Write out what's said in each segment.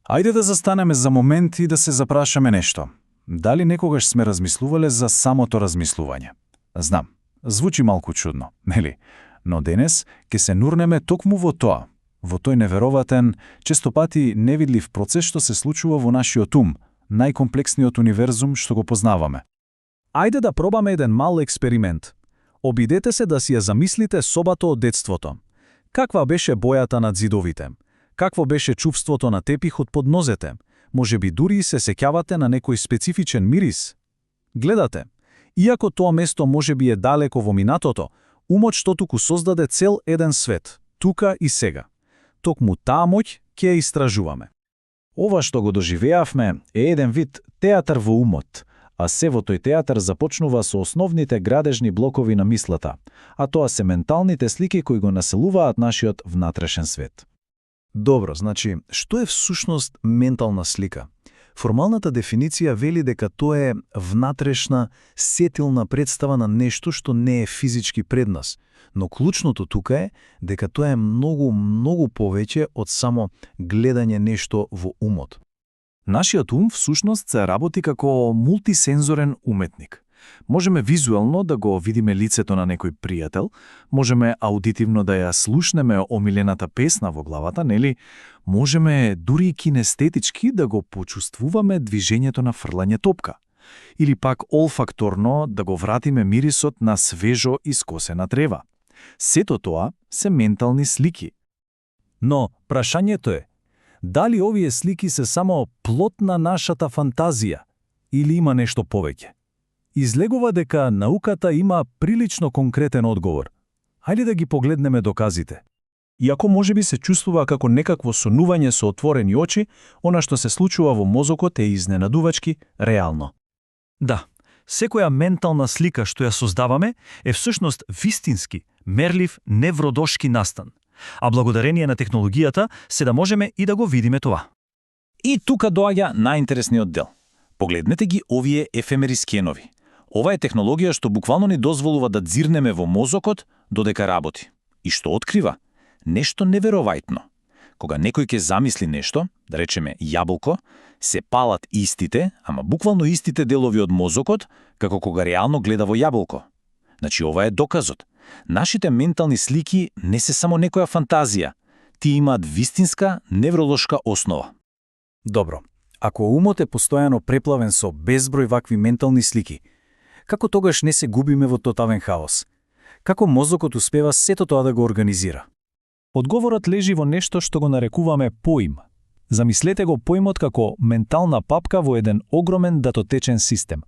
Ајде да застанеме за момент и да се запрашаме нешто. Дали некогаш сме размислувале за самото размислување? Знам, звучи малку чудно, нели? Но денес ќе се нурнеме токму во тоа, во тој невероватен, често пати невидлив процес што се случува во нашиот ум, најкомплексниот универзум што го познаваме. Ајде да пробаме еден мал експеримент. Обидете се да си ја замислите собата од детството. Каква беше бојата над зидовите? Какво беше чувството на тепихот под нозете? Можеби дури и се сеќавате на некој специфичен мирис? Гледате, иако тоа место можеби е далеко во минатото, умот што туку создаде цел еден свет, тука и сега. Токму таа моќ ќе ја истражуваме. Ова што го доживеавме е еден вид театар во умот, а се во тој театар започнува со основните градежни блокови на мислата, а тоа се менталните слики кои го населуваат нашиот внатрешен свет. Добро, значи, што е всушност ментална слика? Формалната дефиниција вели дека тоа е внатрешна, сетилна представа на нешто што не е физички пред нас, но клучното тука е дека тоа е многу повеќе од само гледање нешто во умот. Нашиот ум всушност се работи како мултисензорен уметник. Можеме визуелно да го видиме лицето на некој пријател, можеме аудитивно да ја слушнеме омилената песна во главата, нели? Можеме дури и кинестетички да го почувствуваме движењето на фрлање топка. Или пак олфакторно да го вратиме мирисот на свежо искосена трева. Сето тоа се ментални слики. Но прашањето е, дали овие слики се само плод на нашата фантазија или има нешто повеќе? Излегува дека науката има прилично конкретен одговор. Хајде да ги погледнеме доказите. Иако можеби се чувствува како некакво сонување со отворени очи, она што се случува во мозокот е изненадувачки реално. Да, секоја ментална слика што ја создаваме е всушност вистински, мерлив невродошки настан. А благодарение на технологијата се да можеме и да го видиме тоа. И тука доаѓа најинтересниот дел. Погледнете ги овие ефемери скенови. Ова е технологија што буквално ни дозволува да дзирнеме во мозокот додека работи. И што открива? Нешто неверојатно. Кога некој ќе замисли нешто, да речеме јаболко, се палат истите, ама буквално истите делови од мозокот, како кога реално гледа во јаболко. Значи ова е доказот. Нашите ментални слики не се само некоја фантазија, тие имаат вистинска невролошка основа. Добро, ако умот е постојано преплавен со безброј вакви ментални слики, како тогаш не се губиме во тотален хаос? Како мозокот успева сето тоа да го организира? Одговорот лежи во нешто што го нарекуваме поим. Замислете го поимот како ментална папка во еден огромен датотечен систем.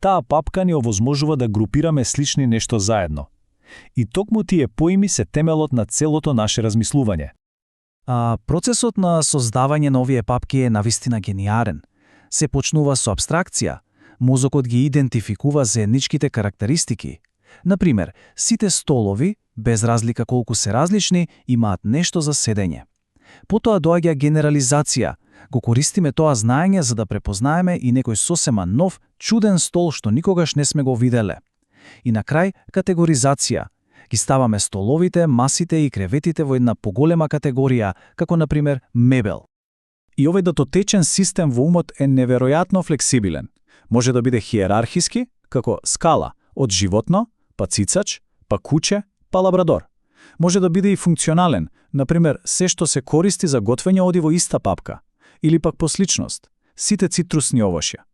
Таа папка ни овозможува да групираме слични нешто заедно. И токму тие поими се темелот на целото наше размислување. Процесот на создавање на овие папки е навистина гениарен. Се почнува со абстракција. Мозокот ги идентификува заедничките карактеристики. Например, сите столови, без разлика колку се различни, имаат нешто за седење. Потоа доаѓа генерализација. Го користиме тоа знаење за да препознаеме и некој сосема нов, чуден стол што никогаш не сме го виделе. И на крај категоризација. Ги ставаме столовите, масите и креветите во една поголема категорија, како например мебел. И овој датотечен систем во умот е неверојатно флексибилен. Може да биде хиерархиски, како скала, од животно, па цицач, па куче, па лабрадор. Може да биде и функционален, например, се што се користи за готвење оди во иста папка. Или пак по сличност, сите цитрусни овошја.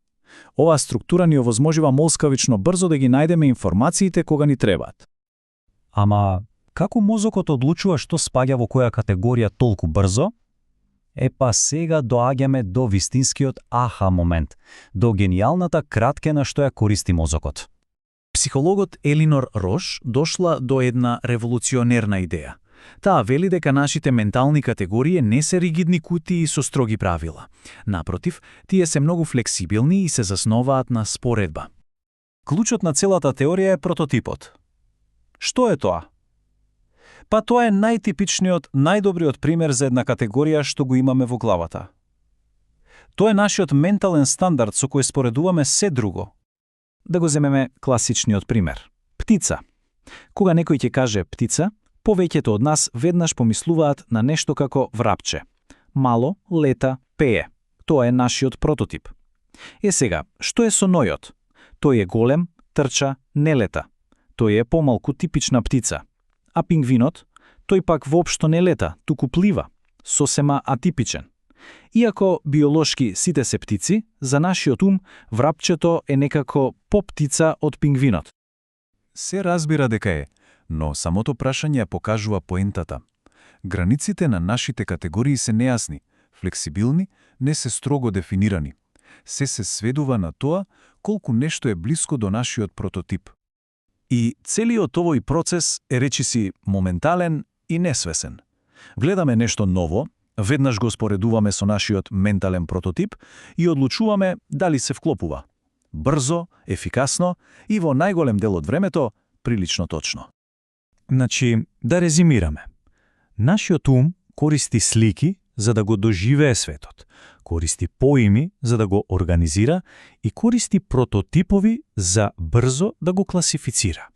Оваа структура ни овозможува молскавично брзо да ги најдеме информациите кога ни требаат. Ама, како мозокот одлучува што спаѓа во која категорија толку брзо? Епа сега доаѓаме до вистинскиот аха момент, до гениалната краткена што ја користи мозокот. Психологот Елинор Рош дошла до една револуционерна идеја. Таа вели дека нашите ментални категории не се ригидни кутии со строги правила. Напротив, тие се многу флексибилни и се засноваат на споредба. Клучот на целата теорија е прототипот. Што е тоа? Па тоа е најтипичниот, најдобриот пример за една категорија што го имаме во главата. Тоа е нашиот ментален стандард со кој споредуваме се друго. Да го земеме класичниот пример. Птица. Кога некој ќе каже птица, повеќето од нас веднаш помислуваат на нешто како врапче. Мало, лета, пее. Тоа е нашиот прототип. Сега, што е со нојот? Тој е голем, трча, не лета. Тој е помалку типична птица. А пингвинот? Тој пак воопшто не лета, туку плива. Сосема атипичен. Иако биолошки сите се птици, за нашиот ум врапчето е некако поптица од пингвинот. Се разбира дека е, но самото прашање ја покажува поентата. Границите на нашите категории се нејасни, флексибилни, не се строго дефинирани. Се сведува на тоа колку нешто е блиско до нашиот прототип. И целиот овој процес е речиси моментален и несвесен. Гледаме нешто ново, веднаш го споредуваме со нашиот ментален прототип и одлучуваме дали се вклопува. Брзо, ефикасно и во најголем дел од времето прилично точно. Значи, да резимираме. Нашиот ум користи слики за да го доживее светот, користи поими за да го организира и користи прототипови за брзо да го класифицира.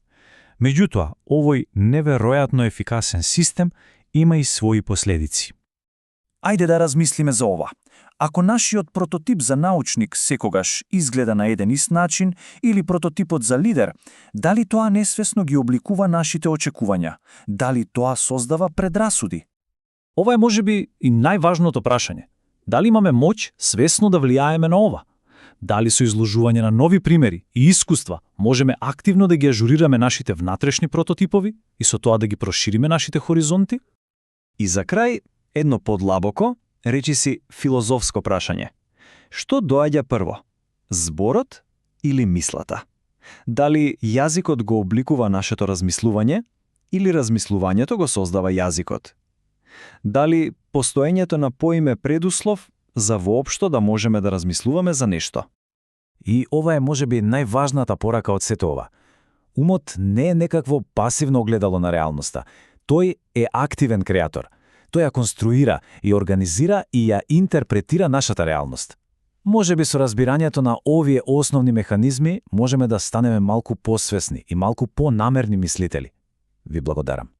Меѓутоа, овој неверојатно ефикасен систем има и своји последици. Ајде да размислиме за ова. Ако нашиот прототип за научник секогаш изгледа на еден ист начин или прототипот за лидер, дали тоа несвесно ги обликува нашите очекувања? Дали тоа создава предрасуди? Ова е можеби и најважното прашање. Дали имаме моќ свесно да влијаеме на ова? Дали со изложување на нови примери и искуства можеме активно да ги ажурираме нашите внатрешни прототипови и со тоа да ги прошириме нашите хоризонти? И за крај, едно подлабоко, речиси филозофско прашање. Што доаѓа прво? Зборот или мислата? Дали јазикот го обликува нашето размислување или размислувањето го создава јазикот? Дали постоењето на поиме предуслов за воопшто да можеме да размислуваме за нешто? И ова е можеби најважната порака од сето ова. Умот не е некакво пасивно огледало на реалноста. Тој е активен креатор. Тој ја конструира и организира и ја интерпретира нашата реалност. Можеби со разбирањето на овие основни механизми можеме да станеме малку посвесни и малку понамерни мислители. Ви благодарам.